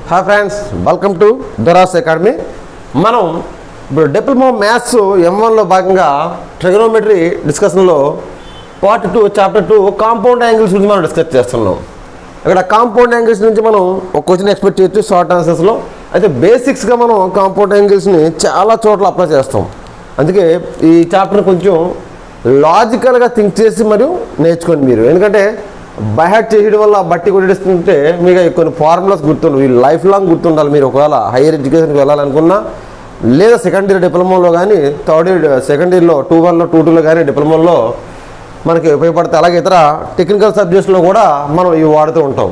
Hi friends, welcome to Doras academy. మనం ఇప్పుడు diploma maths M1లో భాగంగా ట్రిగనోమెట్రీ డిస్కషన్లో పార్ట్ 2 చాప్టర్ 2 కాంపౌండ్ యాంగిల్స్ గురించి మనం డిస్కస్ చేస్తున్నాం. ఇక్కడ కాంపౌండ్ యాంగిల్స్ నుంచి మనం ఒక క్వశ్చన్ ఎక్స్పెక్ట్ చేయొచ్చు షార్ట్ ఆన్సర్స్లో. అయితే బేసిక్స్గా మనం కాంపౌండ్ యాంగిల్స్ని చాలా చోట్ల అప్లై చేస్తాం. అందుకే ఈ చాప్టర్ని కొంచెం లాజికల్గా థింక్ చేసి మరియు నేర్చుకోండి మీరు. ఎందుకంటే బైహార్ట్ చేయడం వల్ల బట్టి కొట్టేస్తుంటే మీకు కొన్ని ఫార్ములాస్ గుర్తుండవు, లైఫ్ లాంగ్ గుర్తుండాలి. మీరు ఒకవేళ హైయర్ ఎడ్యుకేషన్కి వెళ్ళాలనుకున్నా లేదా సెకండ్ ఇయర్ డిప్లొమాలో కానీ థర్డ్ ఇయర్ సెకండ్ ఇయర్లో 2-1లో 2-2లో కానీ డిప్లొమాలో మనకి ఉపయోగపడతాయి. అలాగే ఇతర టెక్నికల్ సబ్జెక్ట్స్లో కూడా మనం ఇవి వాడుతూ ఉంటాం,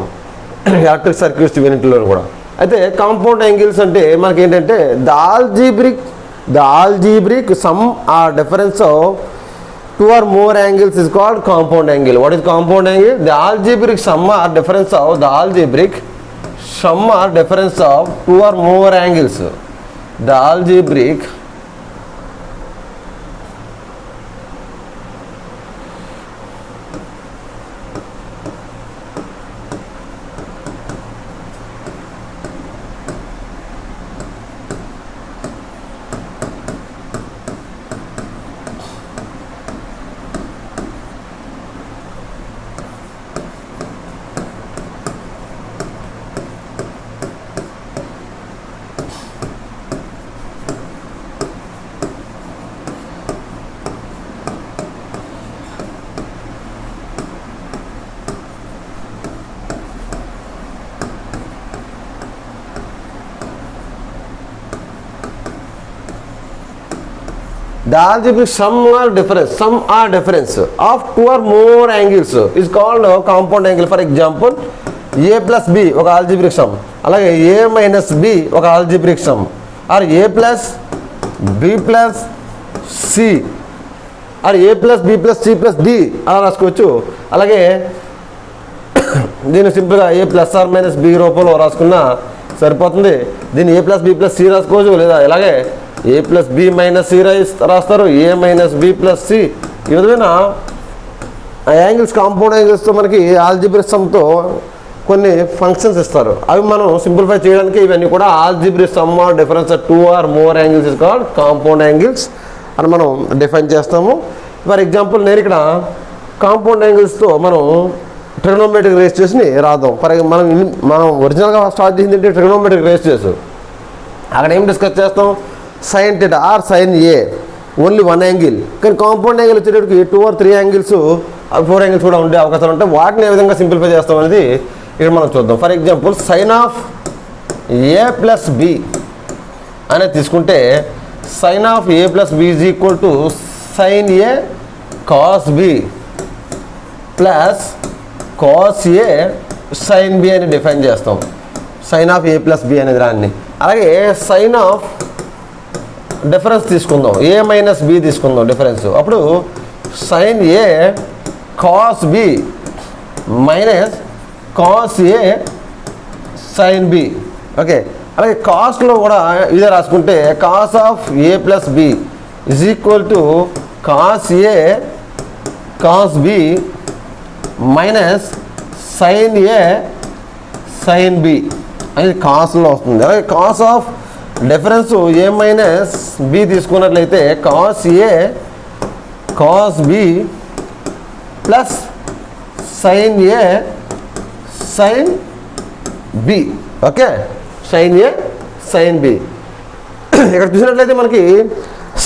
ఎలక్ట్రిక్ సర్క్యూట్స్ యూనిట్లో కూడా. అయితే కాంపౌండ్ యాంగిల్స్ అంటే మనకి ఏంటంటే the algebraic sum or difference of 2 or more angles is called compound angle. What is compound angle? The algebraic sum or difference of 2 or more angles. The algebraic the algebraic sum or difference of 2 or more angles is called compound angle. For example, a plus b ఒక algebraic sum, అలాగే a minus b ఒక algebraic sum, or a plus b plus c, or a plus b plus c plus d అలా రాసుకోవచ్చు. అలాగే దీన్ని సింపుల్గా a plus or minus b రూపంలో రాసుకున్నా సరిపోతుంది. దీన్ని a plus b plus c రాసుకోవచ్చు, లేదా ఇలాగే a plus B minus C రాస్తారు, a minus B plus C. ఈ విధమైన యాంగిల్స్ కాంపౌండ్ యాంగిల్స్తో మనకి ఆల్జిబ్రిక్ సమ్తో కొన్ని ఫంక్షన్స్ ఇస్తారు. అవి మనం సింప్లిఫై చేయడానికి ఇవన్నీ కూడా algebraic sum or difference 2 or more angles is called compound angles అని మనం డిఫైన్ చేస్తాము. ఫర్ ఎగ్జాంపుల్ నేను ఇక్కడ కాంపౌండ్ యాంగిల్స్తో మనం ట్రిగనోమెట్రిక్ రేషియోస్ని రాద్దాం. మనం ఒరిజినల్గా స్టార్ట్ చేసింది ఏంటి? Trigonometric ratios. అక్కడ ఏం డిస్కస్ చేస్తాం? Sine theta or sine A, only 1 angle. కానీ కాంపౌండ్ యాంగిల్ వచ్చేటప్పటికి 2 or 3 యాంగిల్స్ 4 యాంగిల్స్ కూడా ఉండే అవకాశాలు ఉంటాయి. వాటిని ఏ విధంగా సింప్లిఫై చేస్తాం అనేది ఇక్కడ మనం చూద్దాం. For example sine of A plus B అనేది తీసుకుంటే sine of A plus B is equal to sign A cos B plus cos A sign B అని డిఫైన్ చేస్తాం. Sine of A plus B అనేది దాన్ని. అలాగే సైన్ ఆఫ్ డిఫరెన్స్ తీసుకుందాం, A minus B తీసుకుందాం difference. అప్పుడు సైన్ ఏ cos B minus cos ఏ sign B. Okay, అలాగే కాస్ట్లో కూడా ఇదే రాసుకుంటే cos of A plus B is equal to cos A cos B minus sin A sign B అనేది కాస్లో వస్తుంది. అలాగే cos of difference A minus B తీసుకున్నట్లయితే cos A cos B plus sin A sign B. Okay, sin A sign B. ఇక్కడ చూసినట్లయితే మనకి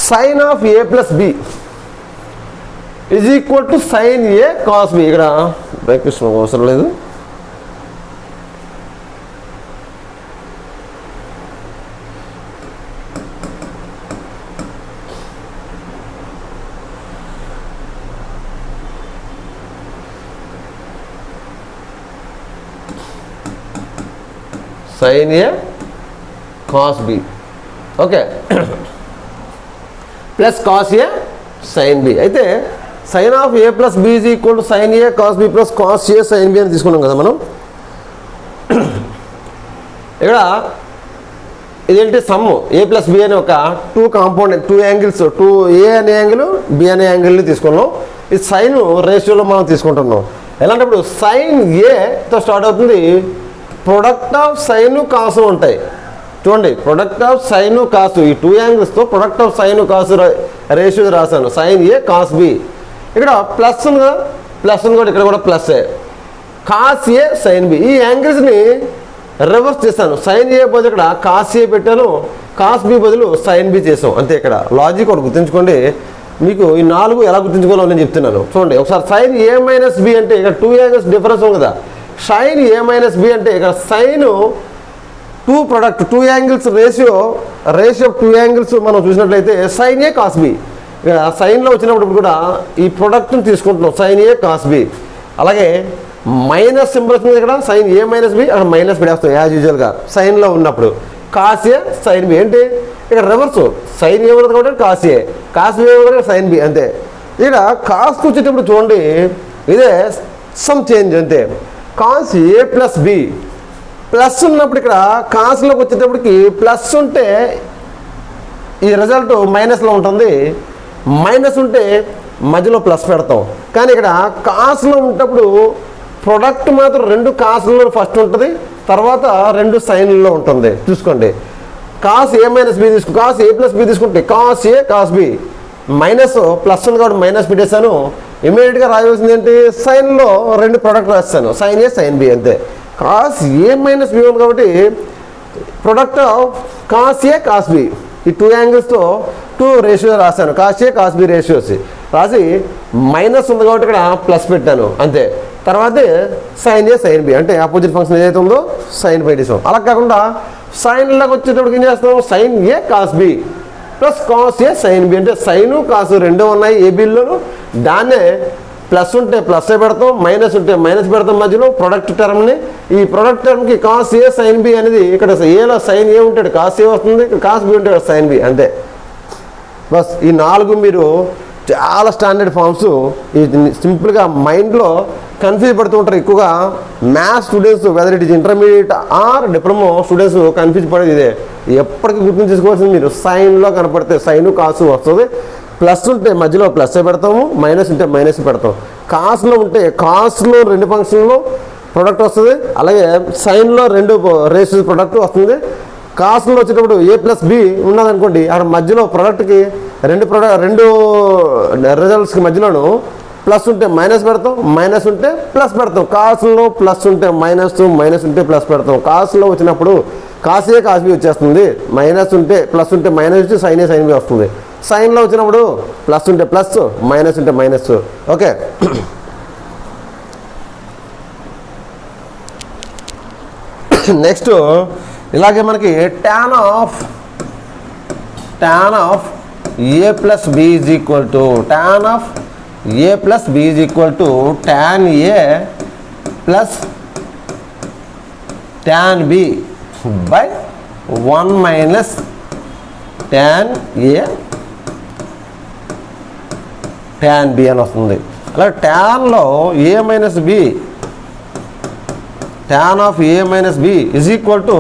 sin of A plus B is equal to sign A cos B. ఇక్కడ break అవసరం లేదు. Sin ఏ cos B, okay, plus cos ఏ sign B. అయితే sin of A plus B is equal to sign A cos B plus cos A sign B అని తీసుకున్నాం కదా మనం. ఇక్కడ ఇదేంటి సమ్ ఏ ప్లస్ బి అనే ఒక 2 యాంగిల్స్, 2 ఏ అనే యాంగిల్ బి అనే యాంగిల్ని తీసుకున్నాం. ఇది సైన్ రేషియోలో మనం తీసుకుంటున్నాం. ఎలాంటప్పుడు సైన్ ఏతో స్టార్ట్ అవుతుంది, ప్రొడక్ట్ ఆఫ్ సైను కాసు ఉంటాయి. చూడండి, ప్రొడక్ట్ ఆఫ్ సైను కాసు, ఈ 2 యాంగిల్స్తో product of sin cos ratio రాశాను. సైన్ ఏ కాస్ బి, ఇక్కడ ప్లస్ ఉంది కదా, ప్లస్ ఉంది కూడా, ఇక్కడ కూడా ప్లస్ఏ. కాస్ ఏ సైన్ బి, ఈ యాంగిల్స్ని రివర్స్ చేశాను. సైన్ ఏ బదులు ఇక్కడ కాస్ ఏ పెట్టాను, కాస్ బి బదులు సైన్ బి చేసాం, అంతే. ఇక్కడ లాజిక్ ఒకటి గుర్తుంచుకోండి. మీకు ఈ 4 ఎలా గుర్తుంచుకోవాలో నేను చెప్తున్నాను. చూడండి ఒకసారి, సైన్ ఏ మైనస్ బి అంటే ఇక్కడ 2 యాంగిల్స్ డిఫరెన్స్ ఉంది కదా. సైన్ ఏ మైనస్ బి అంటే ఇక్కడ sine 2 product 2 angles ratio of 2 angles మనం చూసినట్లయితే సైన్ ఏ కాస్ బి. ఇక్కడ సైన్లో వచ్చినప్పుడు కూడా ఈ ప్రొడక్ట్ని తీసుకుంటున్నాం, సైన్ ఏ కాస్ బి. అలాగే మైనస్ సింబల్ వస్తుంది ఇక్కడ, సైన్ ఏ మైనస్ బి, అక్కడ మైనస్ పెడేస్తాం యాజ్ యూజువల్గా సైన్లో ఉన్నప్పుడు. కాస్ ఏ సైన్ బి ఏంటి, ఇక్కడ రివర్స్, సైన్ ఏ ఉన్నది కాబట్టి కాస్ ఏ, కాస్ బి కూడా సైన్ బి, అంతే. ఇక్కడ కాస్కి వచ్చేటప్పుడు చూడండి, ఇదే సమ్ చేంజ్ అంతే. Cos A plus B, plus ఉన్నప్పుడు ఇక్కడ కాస్లోకి వచ్చేటప్పటికి ప్లస్ ఉంటే ఈ రిజల్ట్ మైనస్లో ఉంటుంది, మైనస్ ఉంటే మధ్యలో ప్లస్ పెడతాం. కానీ ఇక్కడ కాస్లో ఉన్నప్పుడు ప్రొడక్ట్ మాత్రం 2 కాస్లలో ఫస్ట్ ఉంటుంది, తర్వాత 2 సైన్లలో ఉంటుంది. చూసుకోండి, కాస్ ఏ మైనస్ బి తీసుకు, కాస్ ఏ ప్లస్ బి తీసుకుంటే cos A cos B, minus plus ఉంది కాబట్టి మైనస్ పెట్టేశాను. ఇమీడియట్గా రాయవలసింది ఏంటి, సైన్లో 2 ప్రొడక్ట్ రాస్తాను, సైన్ ఏ సైన్ బి, అంతే. కాస్ ఏ మైనస్ బి ఉంది కాబట్టి product of cos A cos B, ఈ 2 యాంగిల్స్తో 2 రేషియో రాశాను, cos A cos B ratios రాసి మైనస్ ఉంది కాబట్టి ఇక్కడ ప్లస్ పెట్టాను, అంతే. తర్వాత సైన్ ఏ సైన్ బి అంటే ఆపోజిట్ ఫంక్షన్ ఏదైతే ఉందో సైన్ పెట్టేసాం. అలా కాకుండా సైన్లోకి వచ్చేటప్పటికి ఏం చేస్తాం, సైన్ ఏ కాస్ బి ప్లస్ కాస్ ఏ సైన్ బి అంటే సైను కాసు 2 ఉన్నాయి ఏబీల్లోనూ, దాన్నే ప్లస్ ఉంటే ప్లస్ పెడతాం, మైనస్ ఉంటే మైనస్ పెడతాం మధ్యలో ప్రొడక్ట్ టర్మ్ని. ఈ ప్రొడక్ట్ టర్మ్కి కాస్ ఏ సైన్ బి అనేది ఇక్కడ ఏలో సైన్ ఏ ఉంటే కాస్ ఏ వస్తుంది, ఇక్కడ కాస్ బి ఉంటే సైన్ బి, అంతే. బస్ ఈ 4 మీరు చాలా స్టాండర్డ్ ఫామ్స్, ఇది సింపుల్గా మైండ్లో కన్ఫ్యూజ్ పడుతూ ఉంటారు ఎక్కువగా maths students, whether it is intermediate or diploma students confuse పడేది ఇదే. ఎప్పటికీ గుర్తు చేసుకోవాల్సింది మీరు, సైన్లో కనపడితే సైను కాసు వస్తుంది, ప్లస్ ఉంటే మధ్యలో ప్లస్ పెడతాము, మైనస్ ఉంటే మైనస్ పెడతాం. కాస్లో ఉంటే కాస్లో 2 ఫంక్షన్లో ప్రొడక్ట్ వస్తుంది, అలాగే సైన్లో 2 రేషియోస్ ప్రొడక్ట్ వస్తుంది. కాస్ట్లో వచ్చేటప్పుడు ఏ ప్లస్ బి ఉన్నదనుకోండి, అక్కడ మధ్యలో ప్రొడక్ట్కి 2 రిజల్ట్స్కి మధ్యలోను ప్లస్ ఉంటే మైనస్ పెడతాం, మైనస్ ఉంటే ప్లస్ పెడతాం. కాస్లో ప్లస్ ఉంటే మైనస్, మైనస్ ఉంటే ప్లస్ పెడతాం. కాస్లో వచ్చినప్పుడు కాస్ ఏ కాస్ బి వచ్చేస్తుంది, మైనస్ ఉంటే ప్లస్ ఉంటే మైనస్ వచ్చి సైన్ ఏ సైన్ బి వస్తుంది. సైన్లో వచ్చినప్పుడు ప్లస్ ఉంటే ప్లస్, మైనస్ ఉంటే మైనస్, ఓకే. నెక్స్ట్ ఇలాగే మనకి tan of A plus B is equal to tan of A plus B is equal to tan A plus tan B by 1 minus tan A tan B అని వస్తుంది. అలాగే ట్యాన్లో A minus B, tan of A minus B is equal to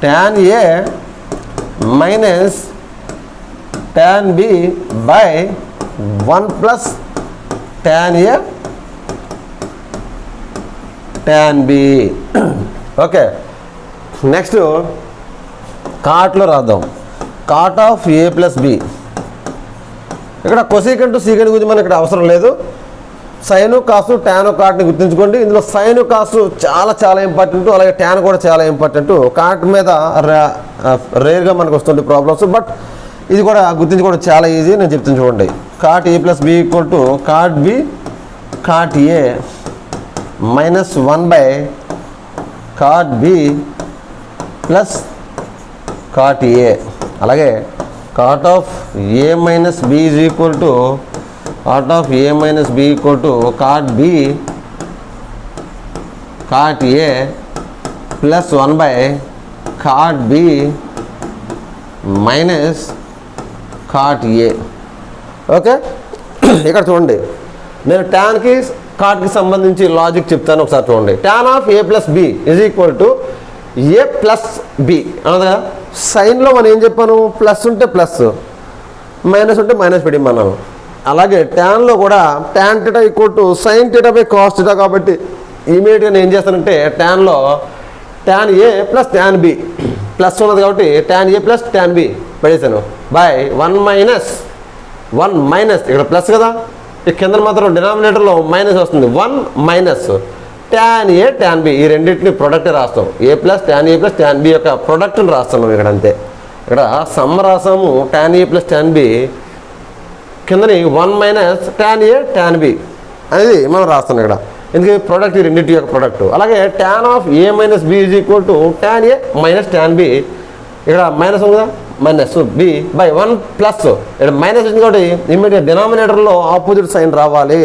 tan A minus tan B by 1 plus tan A tan B, okay. Next కాట్లో రాద్దాం, cot of A plus B. ఇక్కడ cosecant secant గురించి మనకి ఇక్కడ అవసరం లేదు. Sign కాసు టాను కాట్ని గుర్తుంచుకోండి. ఇందులో సైను కాసు చాలా చాలా ఇంపార్టెంట్, అలాగే టాన్ కూడా చాలా ఇంపార్టెంట్. కాట్ మీద రేర్గా మనకు వస్తుంది ప్రాబ్లమ్స్, బట్ ఇది కూడా గుర్తుంచుకోవడం చాలా ఈజీ. నేను చెప్తాను చూడండి, cot A plus B equal to cot B cot A minus 1 by cot B plus cot A. అలాగే cot of A minus B is equal to cot of A minus B equal to cot B cot A plus 1 by cot B minus cot A, okay. ఇక్కడ చూడండి, నేను ట్యాన్కి కాట్కి సంబంధించి logic చెప్తాను, ఒకసారి చూడండి. Tan of A plus B is equal to A plus B అన్నది కదా. సైన్లో మనం ఏం చెప్పాను, ప్లస్ ఉంటే ప్లస్, మైనస్ ఉంటే మైనస్ పెట్టిమన్నాను. అలాగే ట్యాన్లో కూడా tan theta equal to sin theta by cos theta, కాబట్టి ఇమీడియట్గా నేను ఏం చేస్తానంటే ట్యాన్లో tan A plus tan B plus ఉన్నది కాబట్టి tan A plus tan B పడేసాను బై 1 మైనస్ ఇక్కడ ప్లస్ కదా ఈ కింద మాత్రం డినామినేటర్లో మైనస్ వస్తుంది 1 minus tan A tan B ఈ రెండింటిని ప్రొడక్ట్ రాస్తాం A plus tan A plus tan B యొక్క ప్రొడక్ట్ని రాస్తున్నాం ఇక్కడ అంతే ఇక్కడ సమ్ రాసాము tan A plus tan B కిందని 1 minus tan A tan B అనేది మనం రాస్తున్నాం ఇక్కడ ఎందుకంటే ప్రోడక్ట్ ఈ రెండింటి యొక్క ప్రోడక్ట్ అలాగే tan of A minus B is equal to tan A minus tan B ఇక్కడ మైనస్ ఉంది కదా మైనస్ బి బై 1 ప్లస్ ఇక్కడ మైనస్ వచ్చింది కాబట్టి ఇమ్మీడియట్ డినామినేటర్లో ఆపోజిట్ సైన్ రావాలి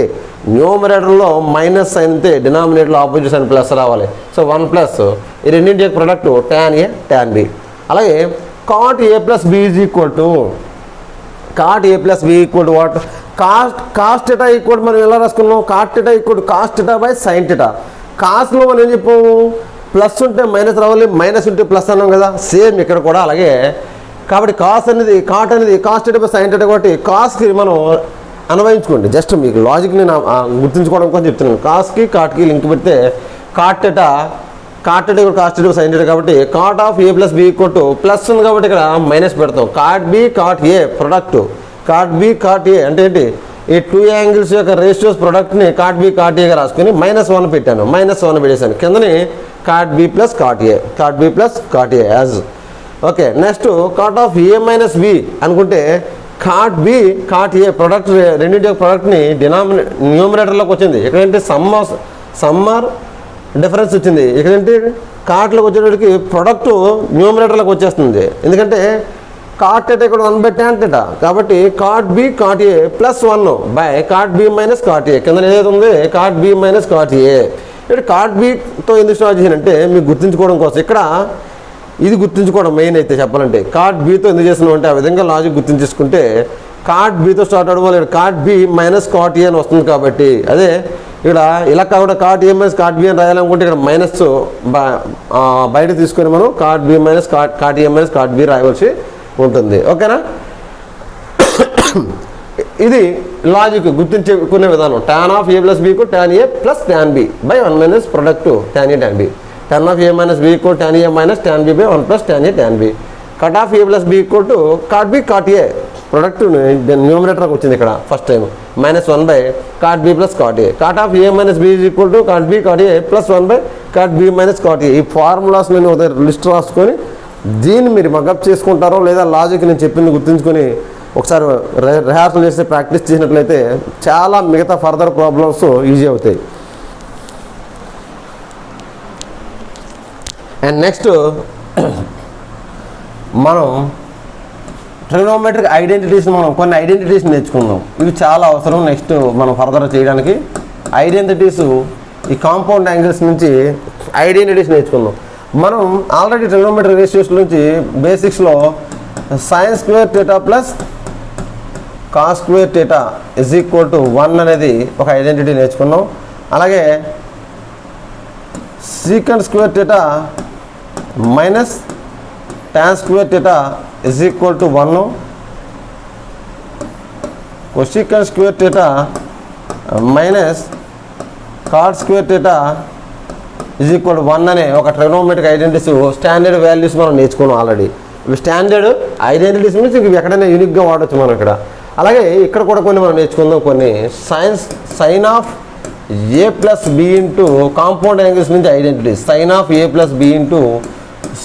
న్యూమరేటర్లో మైనస్ సైన్ అయితే డినామినేటర్లో ఆపోజిట్ సైన్ ప్లస్ రావాలి సో 1 ప్లస్ ఈ రెండింటి యొక్క product tan A tan B అలాగే cot A plus B is equal to cot A plus B equal to what cot theta equal మనం ఎలా రాసుకున్నాం cot theta equal to cos theta by sin theta కాస్ట్లో మనం ఏం చెప్పాము plus ఉంటే minus రావాలి మైనస్ ఉంటే ప్లస్ అన్నాం కదా సేమ్ ఇక్కడ కూడా అలాగే కాబట్టి కాస్ట్ అనేది cost theta by sin theta కాబట్టి కాస్ట్కి మనం అన్వయించుకోండి జస్ట్ మీకు లాజిక్ నేను గుర్తుంచుకోవడం కోసం చెప్తున్నాను కాస్ట్కి కాట్కి లింక్ పెడితే cot theta cos theta sin theta కాబట్టి cot of A plus B equal to plus ఉంది కాబట్టి ఇక్కడ మైనస్ పెడతాం cot B cot A product cot B cot A అంటే ఏంటి ఈ 2 యాంగిల్స్ యొక్క రేషియోస్ ప్రొడక్ట్ని కాట్ బి కాట్ ఏగా రాసుకొని -1 పెట్టాను -1 పెట్టేశాను కిందని cot B plus cot A as okay next cot of A minus B అనుకుంటే cot B cot A product రెండింటి యొక్క ప్రొడక్ట్ని న్యూమరేటర్లోకి వచ్చింది ఇక్కడేంటి సమ్మర్ డిఫరెన్స్ వచ్చింది ఇక్కడేంటి కాట్లోకి వచ్చేటప్పటికి ప్రొడక్ట్ న్యూమరేటర్లోకి వచ్చేస్తుంది ఎందుకంటే కాట్ థీటా ఇక్కడ 1 బై ట్యాన్ థీటా కాబట్టి cot B cot A plus 1 by cot B minus cot A కింద ఏదైతే ఉంది cot B minus cot A ఇక్కడ కాట్ బితో ఎందుకు స్టార్ట్ చేశానంటే మీకు గుర్తుంచుకోవడం కోసం ఇక్కడ ఇది గుర్తుంచుకోవడం మెయిన్ అయితే చెప్పాలంటే కాట్ బితో ఎందుకు చేస్తున్నాం అంటే ఆ విధంగా లాజిక్ గుర్తుంచుకుంటే కాట్ బితో స్టార్ట్ అవడం వల్ల cot B minus cot A అని వస్తుంది కాబట్టి అదే ఇక్కడ ఇలా కాకుండా cot A minus cot B అని రాయాలనుకుంటే ఇక్కడ మైనస్ బయట తీసుకొని మనం cot B minus cot A minus cot B రాయవలసి ఉంటుంది ఓకేనా ఇది లాజిక్ గుర్తించుకునే విధానం టాన్ ఆఫ్ ఏ ప్లస్ బీకు tan A plus tan B by 1 minus product tan A tan B tan of A minus బీకు tan A minus tan B by 1 plus tan A tan B cot of A plus B equal to cot B cot A product న్యూమరేటర్కి వచ్చింది ఇక్కడ first time -1 by cot B plus cot A cot of A minus B is equal to cot B cot A plus 1 by cot B minus cot A ఈ formulas నేను ఒక list రాసుకొని దీన్ని మీరు mug up చేసుకుంటారో లేదా లాజిక్ నేను చెప్పింది గుర్తుంచుకొని ఒకసారి రిహార్సల్ చేసి ప్రాక్టీస్ చేసినట్లయితే చాలా మిగతా ఫర్దర్ ప్రాబ్లమ్స్ ఈజీ అవుతాయి అండ్ నెక్స్ట్ మనం ట్రిగోనోమెట్రిక్ ఐడెంటిటీస్ మనం కొన్ని ఐడెంటిటీస్ నేర్చుకుందాం ఇవి చాలా అవసరం నెక్స్ట్ మనం ఫర్దర్ చేయడానికి ఐడెంటిటీస్ ఈ కాంపౌండ్ యాంగిల్స్ నుంచి ఐడెంటిటీస్ నేర్చుకుందాం మనం ఆల్రెడీ ట్రిగోనోమెట్రిక్ రేషియోస్ నుంచి బేసిక్స్లో sin square theta plus cos square theta is equal to 1 అనేది ఒక ఐడెంటిటీ నేర్చుకున్నాం అలాగే secant square theta minus tan square theta is equal to 1 cosecant square theta minus cot square theta is equal to 1 అనే ఒక trigonometric identities standard values మనం నేర్చుకున్నాం already ఇవి standard identities నుంచి ఇవి ఎక్కడైనా యూనిక్గా వాడచ్చు మనం ఇక్కడ అలాగే ఇక్కడ కూడా కొన్ని మనం నేర్చుకుందాం కొన్ని sin of A plus B into compound angles నుంచి identities sin of A plus B into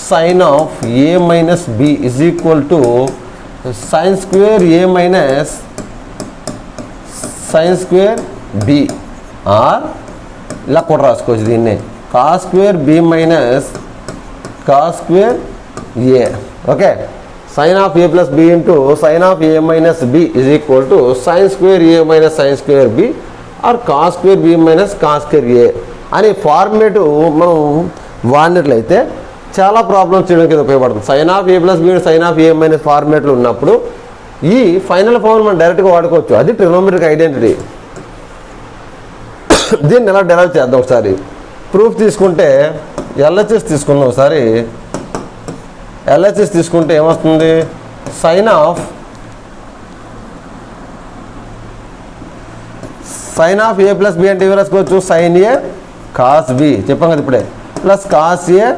sign of A minus B is equal to sign square A minus sign square B or ఇలా కూడా రాసుకోవచ్చు దీన్నే cos square B minus cos square A okay sin of A plus B into sign of A minus B is equal to sign square A minus sign square B or cos square B minus cos square ఏ అనే format మనం వాడినట్లయితే చాలా problems చేయడానికి ఇది ఉపయోగపడుతుంది sin of A plus B sin of A minus ఫార్మేట్లు ఉన్నప్పుడు ఈ ఫైనల్ ఫార్మ్ మనం డైరెక్ట్గా వాడుకోవచ్చు అది ట్రిగోనోమెట్రిక్ ఐడెంటిటీ దీన్ని ఎలా డెవలప్ చేద్దాం ఒకసారి ప్రూఫ్ తీసుకుంటే ఎల్హెచ్ఎస్ తీసుకుందాం ఒకసారి ఎల్హెచ్ఎస్ తీసుకుంటే ఏమొస్తుంది sine of A plus B అంటే ఏమి రాసుకోవచ్చు సైన్ ఏ కాస్ బి చెప్పాం కదా ఇప్పుడే plus cos A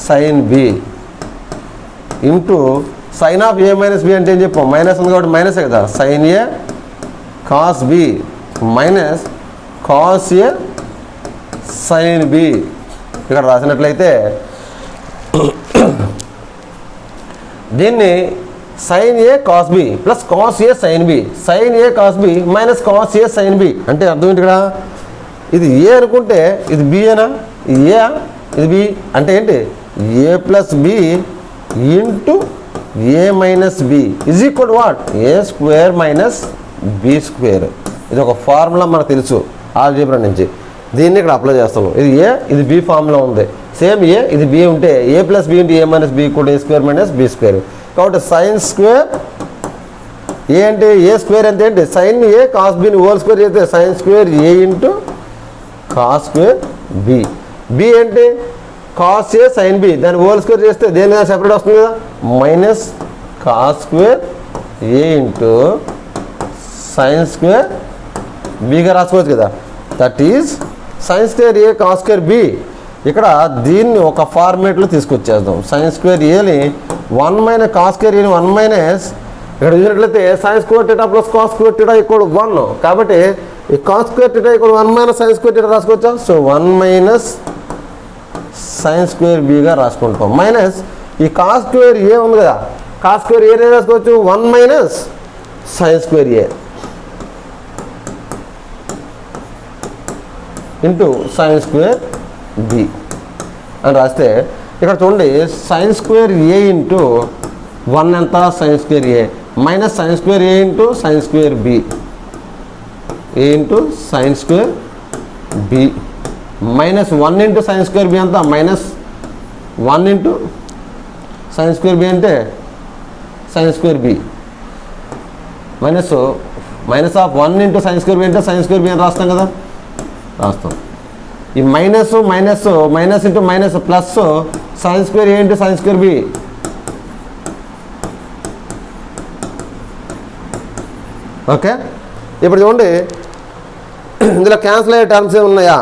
sign B into sign of A minus B అంటే ఏం చెప్పాం మైనస్ ఉంది కాబట్టి మైనసే కదా సైన్ ఏ కాస్ బి మైనస్ కాస్ ఏ సైన్ బి ఇక్కడ రాసినట్లయితే దీన్ని సైన్ ఏ కాస్ బి ప్లస్ కాస్ ఏ సైన్ బి సైన్ ఏ కాస్ బి మైనస్ కాస్ ఏ సైన్ బి అంటే అర్థం ఏంటి ఇక్కడ ఇది ఏ అనుకుంటే ఇది బిఏనా ఇది ఏ ఇది బి అంటే ఏంటి A plus B into A minus B is equal what A square minus B square ఇది ఒక ఫార్ములా మనకు తెలుసు ఆల్జీబ్రా నుంచి దీన్ని ఇక్కడ అప్లై చేస్తాము ఇది ఏ ఇది బి ఫార్ములా ఉంది సేమ్ ఏ ఇది బి ఉంటే A plus B into A minus B కూడా A square minus B square కాబట్టి సైన్ స్క్వేర్ ఏ అంటే ఏ స్క్వేర్ అంటే ఏంటి సైన్ ఏ కాస్ బిని హోల్ స్క్వేర్ చేస్తే సైన్ స్క్వేర్ ఏ into cos square B B ఏంటి కాస్ ఏ సైన్ బి దాన్ని whole square చేస్తే దేని సెపరేట్ వస్తుంది కదా మైనస్ కాస్ స్క్వేర్ ఏ ఇంటూ సైన్ స్క్వేర్ బిగా రాసుకోవచ్చు కదా that is sine square A cos square B ఇక్కడ దీన్ని ఒక ఫార్మేట్లో తీసుకొచ్చేద్దాం సైన్ స్క్వేర్ ఏని 1 మైనస్ కాస్ స్క్వేర్ ఏని 1 మైనస్ ఇక్కడ చూసినట్లయితే sin square theta plus cos square theta equal 1 కాబట్టి ఈ cos square theta equal 1 minus sign square theta రాసుకోవచ్చా సో 1 మైనస్ సైన్ స్క్వేర్ బిగా రాసుకుంటాం మైనస్ ఈ కాస్ స్క్వేర్ ఏ ఉంది కదా కాస్ స్క్వేర్ ఏ రాసుకోవచ్చు 1 మైనస్ సైన్ స్క్వేర్ ఏ ఇంటూ సైన్ స్క్వేర్ బి అని రాస్తే ఇక్కడ చూడండి సైన్ స్క్వేర్ ఏ ఇంటూ 1 ఎంత sin square A minus sign square A into sin square B A into sin square B minus 1 into sin square B అంతా minus 1 into sin square B అంటే sin square B minus of 1 into sin square B అంటే sin square B అని రాస్తాం కదా రాస్తాం ఈ minus into minus plus sign square ఏ into sin square B okay ఇప్పుడు చూడండి ఇందులో క్యాన్సిల్ అయ్యే టర్మ్స్ ఏమి ఉన్నాయా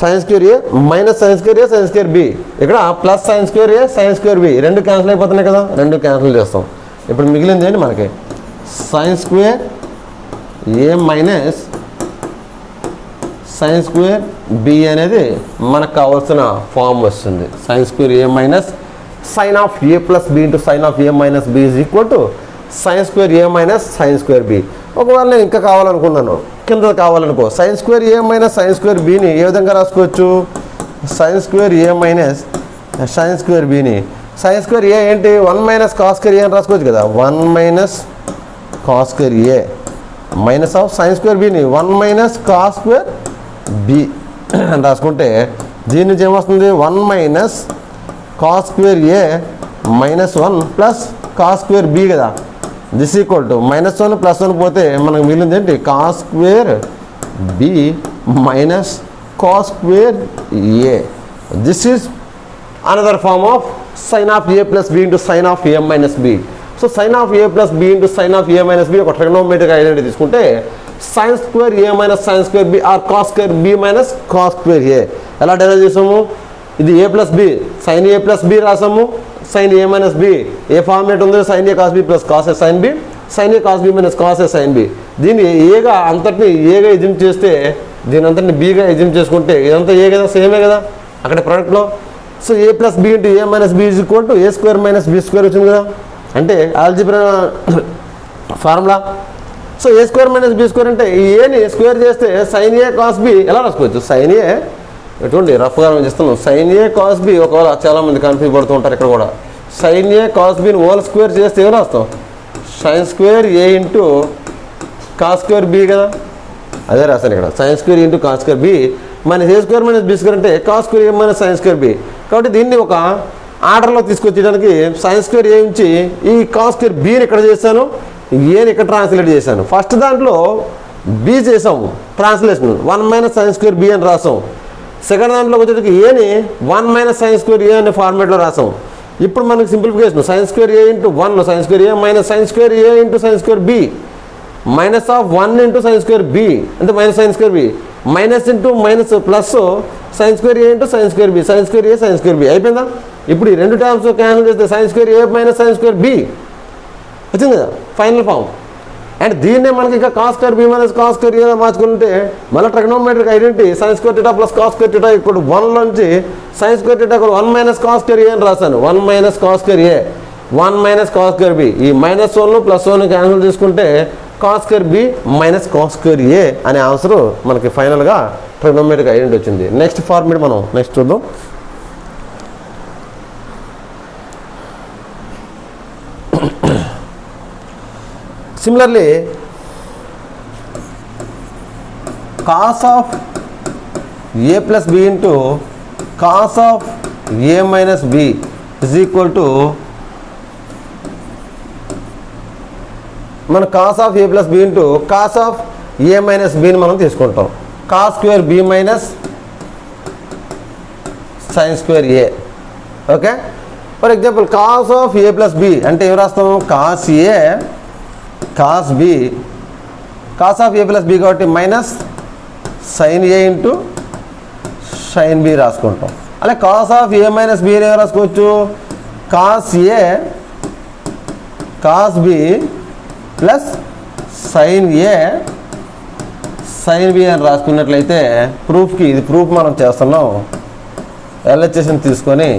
సైన్ స్క్వేర్ ఏ మైనస్ సైన్ స్క్వేర్ ఏ సైన్ స్క్వేర్ బి ఇక్కడ ప్లస్ సైన్ స్క్వేర్ ఏ సైన్ స్క్వేర్ బి రెండు క్యాన్సిల్ అయిపోతున్నాయి కదా రెండు క్యాన్సిల్ చేస్తాం ఇప్పుడు మిగిలింది ఏంటి మనకి సైన్ స్క్వేర్ ఏ మైనస్ సైన్ స్క్వేర్ బి అనేది మనకు కావాల్సిన ఫామ్ వస్తుంది sine square A minus sine of A plus B into sign of A minus B is equal to sign square A minus sign square B ఒకవేళ నేను ఇంకా కావాలనుకున్నాను కింద కావాలనుకో సైన్ స్క్వేర్ ఏ మైనస్ సైన్ స్క్వేర్ బిని ఏ విధంగా రాసుకోవచ్చు సైన్ స్క్వేర్ ఏ మైనస్ సైన్ స్క్వేర్ బిని సైన్ స్క్వేర్ ఏ ఏంటి 1 మైనస్ కాస్ స్క్వేర్ ఏ అని రాసుకోవచ్చు కదా 1 minus cos square A minus of sin square బిని 1 మైనస్ కాస్ స్క్వేర్ బి అని రాసుకుంటే దీని నుంచి ఏమొస్తుంది 1 మైనస్ కాస్ స్క్వేర్ ఏ minus 1 plus cos square b కదా దిస్ ఈక్వల్ టు -1 + 1 పోతే మనకు మిగిలింది ఏంటి cos square B minus cos square a this is another form of sin of A plus B into sign of A minus b so sign of A plus B into sign of A minus b ఒక trigonometric identity తీసుకుంటే sin square A minus sign square B or cos square B minus cos square a ఎలా derive చేసాము ఇది a plus B sign a plus b రాసాము sin a minus b ఏ format ఉంది sin ఏ cos B plus cos ఏ sign B sign ఏ cos B minus cos ఏ sign b దీన్ని ఏగా అంతటిని ఏగా ఎజ్యూమ్ చేస్తే దీని అంతటిని బీగా ఎజ్యూమ్ చేసుకుంటే ఇదంతా ఏ కదా సేమే కదా అక్కడ ప్రోడక్ట్లో so a plus B into A minus B is equal to a square minus B square వచ్చింది కదా అంటే algebra formula so a square minus B square అంటే ఈ ఏని స్క్వేర్ చేస్తే సైన్ ఏ కాస్ బి ఎలా రాసుకోవచ్చు సైన్ ఏ ఎటువంటి రఫ్గా చేస్తున్నాం సైన్ ఏ కాస్ బి ఒకవేళ చాలామంది కన్ఫ్యూజ్ పడుతూ ఉంటారు ఇక్కడ కూడా సైన్ ఏ కాస్ బిని హోల్ స్క్వేర్ చేస్తే ఏం రాస్తాం సైన్ స్క్వేర్ ఏ ఇంటూ కాస్ స్క్వేర్ బి కదా అదే రాస్తాను ఇక్కడ sin square into cos square B minus a square minus B square అంటే కాస్ స్క్వేర్ ఏ మైనస్ సైన్ స్క్వేర్ బి కాబట్టి దీన్ని ఒక ఆర్డర్లో తీసుకొచ్చేయడానికి సైన్ స్క్వేర్ ఏ నుంచి ఈ కాస్ స్క్వేర్ బిని ఇక్కడ చేశాను ఏని ఇక్కడ ట్రాన్స్లేట్ చేశాను ఫస్ట్ దాంట్లో బి చేసాము translation 1 minus sign square B అని రాసాం సెకండ్ దాంట్లోకి వచ్చేటికి ఏని 1 మైనస్ సైన్ స్క్వేర్ ఏ అనే ఫార్మేట్లో రాసాం ఇప్పుడు మనకి simplification sin square A into 1 sin square A minus sign square A into sin square B minus of 1 into sin square B అంటే minus sign square B minus into minus plus sign square ఏ into sin square b, sin square ఏ sign square b అయిపోయిందా. ఇప్పుడు ఈ రెండు terms cancel చేస్తే sin square ఏ minus sign square b వచ్చింది కదా final form. And దీన్నే మనకి ఇక cos square B minus cos square a మార్చుకుంటే మళ్ళీ trigonometric identity sin square theta plus cos square theta ఇప్పుడు 1 నుంచి sin square theta 1 minus cos square a అని రాశాను. 1 minus cos square a 1 minus cos square b, ఈ -1 +1 cancel చేసుకుంటే cos square B minus cos square ఏ అనే answer మనకి ఫైనల్గా trigonometric identity వచ్చింది. నెక్స్ట్ ఫార్ములా మనం నెక్స్ట్ చూద్దాం. Similarly, cos of a plus b into cos of a minus b is equal to మన cos of a plus b into cos of a minus b ని మనం తీసుకుంటాం. cos square b minus sin square a. Okay, for example cos of a plus b అంటే ఏం రాస్తాము, cos a cos b, cos of a plus b కాబట్టి minus sin a into sin b రాసుకుంటాం. అలాగే cos of a minus b ఏం రాసుకోవచ్చు, cos a cos b plus sin a sin b అని రాసుకున్నట్లయితే ప్రూఫ్కి ఇది ప్రూఫ్ మనం చేస్తున్నాం. ఎల్హెచ్ఎస్ని తీసుకొని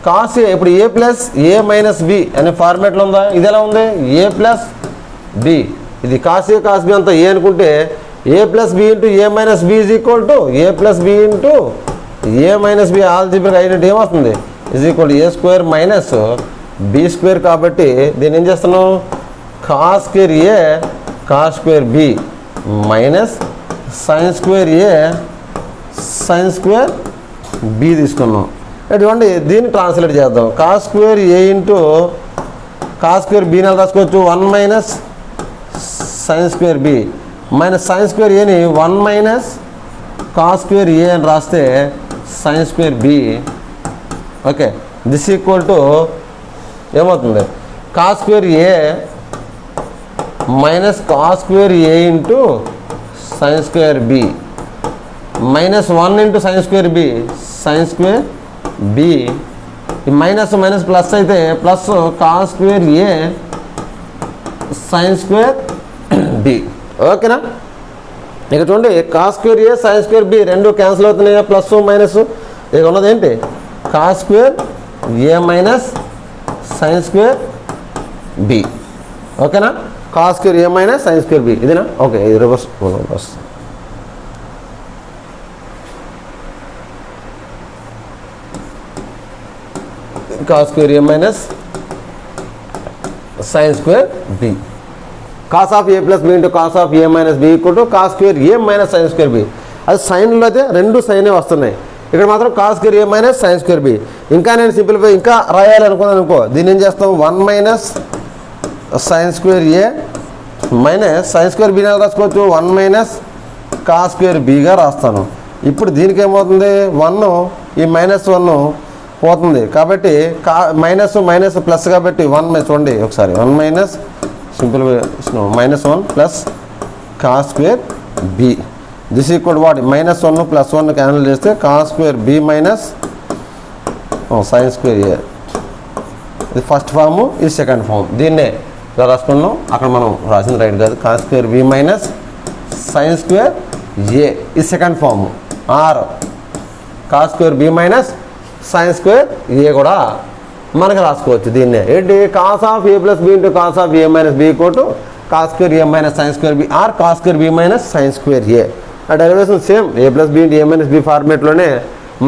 cos a ఇప్పుడు a plus a minus b అనే ఫార్మేట్లో ఉందా, ఇది ఎలా ఉంది a ప్లస్ b, ఇది cos a cos b అంతా a అనుకుంటే a plus b into a minus b is equal to a plus b into a minus b algebraic identity ఏమొస్తుంది is equal to a square minus b square. కాబట్టి దీన్ని ఏం చేస్తున్నాం, cos square a cos square b minus sin square a sin square b తీసుకున్నాం. ఇటువంటి దీన్ని translate చేద్దాం. cos square a into cos square b అని రాసుకోవచ్చు 1 minus sin square b minus sin square ఏని 1 మైనస్ cos స్క్వేర్ a అని రాస్తే sin square b. Okay, this equal to ఏమవుతుంది, cos square a minus cos square a into sin square b minus 1 into sin square b sin square b. ఈ minus minus plus అయితే plus cos square a sin square b. ఓకేనా, ఇక చూడండి cos square a sin square b రెండు cancel అవుతున్నాయి, plus minus. ఇక ఉన్నది ఏంటి, cos square a minus sin square b. ఓకేనా, cos square a minus sin square b ఇదేనా. ఓకే, ఇది reverse cos square a minus sin square b. cos of a plus b into cos of a minus b equal to cos square a minus sin square b. అది సైన్లో అయితే రెండు సైనే వస్తున్నాయి, ఇక్కడ మాత్రం cos square a minus sin square b. ఇంకా నేను simplify ఇంకా రాయాలనుకున్నాను అనుకో, దీన్ని ఏం చేస్తాం 1 minus sin square a minus sin square b రాసుకోవచ్చు 1 మైనస్ cos స్క్వేర్ bగా రాస్తాను. ఇప్పుడు దీనికి ఏమవుతుంది, 1 ఈ -1 పోతుంది కాబట్టి మైనస్ మైనస్ ప్లస్ కాబట్టి 1 చూడండి ఒకసారి 1 minus simple -1 plus cos square b this equal what -1 plus 1 cancel చేస్తే cos square b minus sin square a. ఇది ఫస్ట్ ఫాము, ఇది సెకండ్ ఫామ్. దీన్నే ఇలా రాసుకున్నాం, అక్కడ మనం రాసిన రైట్ కాదు. cos square b minus sin square a ఇది second form. Or cos square b minus sin square a కూడా మనకు రాసుకోవచ్చు. దీన్నే ఏంటి, cos of a plus b into cos of a minus b equal to cos square a minus sin square b or cos square b minus sin square a. ఆ derivation same a plus b into a minus b ఫార్మేట్లోనే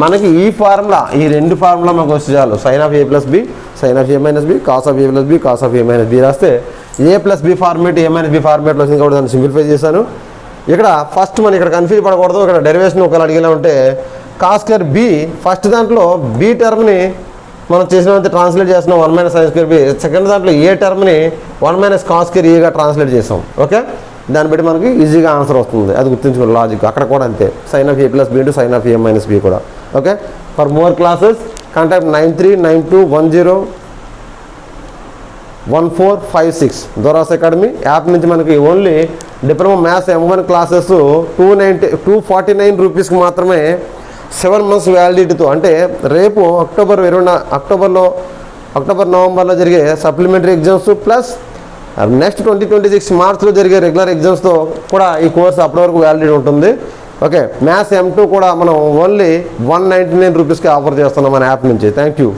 మనకి ఈ formula, ఈ రెండు formula మనకు వస్తే చాలు. sin of a plus b sin of a minus b cos of a plus b cos of a minus b రాస్తే a plus b format a minus b ఫార్మేట్లో వచ్చింది కాబట్టి దాన్ని సింప్లిఫై చేశాను. ఇక్కడ ఫస్ట్ మనం ఇక్కడ కన్ఫ్యూజ్ పడకూడదు. ఇక్కడ డెరివేషన్ ఒకవేళ అడిగినా ఉంటే cos స్క్వేర్ b ఫస్ట్ దాంట్లో b టర్మ్ని మనం చేసినంత ట్రాన్స్లేట్ చేస్తున్నాం 1 minus sin square b. Second దాంట్లో ఏ టర్మ్ని 1 మైనస్ cos స్క్వేర్ ఏగా ట్రాన్స్లేట్ చేసాం. ఓకే, దాన్ని బట్టి మనకి ఈజీగా ఆన్సర్ వస్తుంది. అది గుర్తుంచుకోండి లాజిక్. అక్కడ కూడా అంతే, sin of a plus b into sin of a minus b కూడా. Okay, for more classes contact 9392101456 Dora's academy app నుంచి మనకి only diploma maths M1 classes 249 రూపీస్కి మాత్రమే 7 months వ్యాలిడిటీతో, అంటే రేపు అక్టోబర్ నవంబర్లో జరిగే సప్లిమెంటరీ ఎగ్జామ్స్ ప్లస్ నెక్స్ట్ 2026 మార్చ్లో జరిగే రెగ్యులర్ ఎగ్జామ్స్తో కూడా ఈ కోర్స్ అప్పటి వరకు వ్యాలిడిటీ ఉంటుంది. ఓకే, మ్యాథ్స్ M2 కూడా మనం ఓన్లీ 199 రూపీస్కి ఆఫర్ చేస్తున్నాం మన యాప్ నుంచి. Thank you.